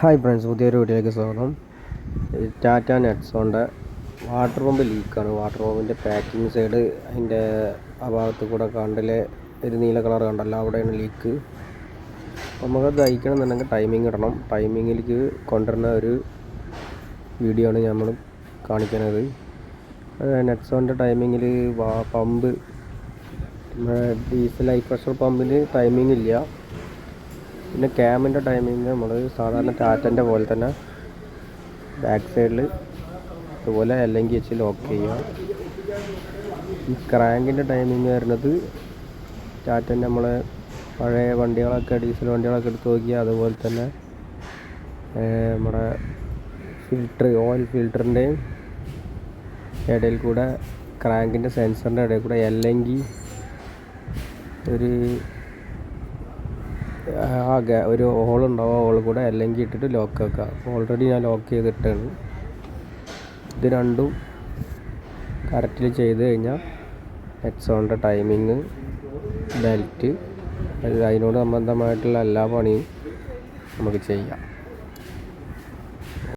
Hi friends, പുതിയൊരു വീഡിയോയിലേക്ക് സ്വാഗതം. ടാറ്റ നെക്സോണിൻ്റെ വാട്ടർ പമ്പ് ലീക്കാണ്. വാട്ടർ പമ്പിൻ്റെ പാക്കിംഗ് സൈഡ് അതിൻ്റെ ആ ഭാഗത്ത് കൂടെ കണ്ടിലെ ഒരു നീല കളർ കണ്ടല്ലോ, അവിടെയാണ് ലീക്ക്. നമുക്കത് അയക്കണമെന്നുണ്ടെങ്കിൽ ടൈമിംഗ് ഇടണം. ടൈമിങ്ങിലേക്ക് കൊണ്ടുവരുന്ന ഒരു വീഡിയോ ആണ് നമ്മൾ കാണിക്കുന്നത്. നെക്സോണിൻ്റെ ടൈമിങ്ങിൽ പമ്പ് ഡീസൽ ഹൈ പ്രഷർ പമ്പിൽ ടൈമിംഗ് ഇല്ല. പിന്നെ ക്യാമിൻ്റെ ടൈമിങ് നമ്മൾ സാധാരണ ടാറ്റൻ്റെ പോലെ തന്നെ ബാക്ക് സൈഡിൽ ഇതുപോലെ അല്ലെങ്കിൽ വെച്ച് ലോക്ക് ചെയ്യുക. ഈ ക്രാങ്കിൻ്റെ ടൈമിങ് വരുന്നത് ടാറ്റൻ്റെ നമ്മളെ പഴയ വണ്ടികളൊക്കെ ഡീസൽ വണ്ടികളൊക്കെ എടുത്ത് നോക്കിയാൽ അതുപോലെ തന്നെ നമ്മുടെ ഓയിൽ ഫിൽറ്ററിൻ്റെയും ഇടയിൽ കൂടെ ക്രാങ്കിൻ്റെ സെൻസറിൻ്റെ ഇടയിൽ കൂടെ അല്ലെങ്കിൽ ഒരു ഹോളുണ്ടാവും. ആ ഹോൾ കൂടെ അല്ലെങ്കിൽ ഇട്ടിട്ട് ലോക്ക് ആക്കുക. ഓൾറെഡി ഞാൻ ലോക്ക് ചെയ്തിട്ടാണ്. ഇത് രണ്ടും കറക്റ്റിൽ ചെയ്ത് കഴിഞ്ഞാൽ നെക്സോണിൻ്റെ ടൈമിങ്, ബെൽറ്റ്, അതിനോട് സംബന്ധമായിട്ടുള്ള എല്ലാ പണിയും നമുക്ക് ചെയ്യാം.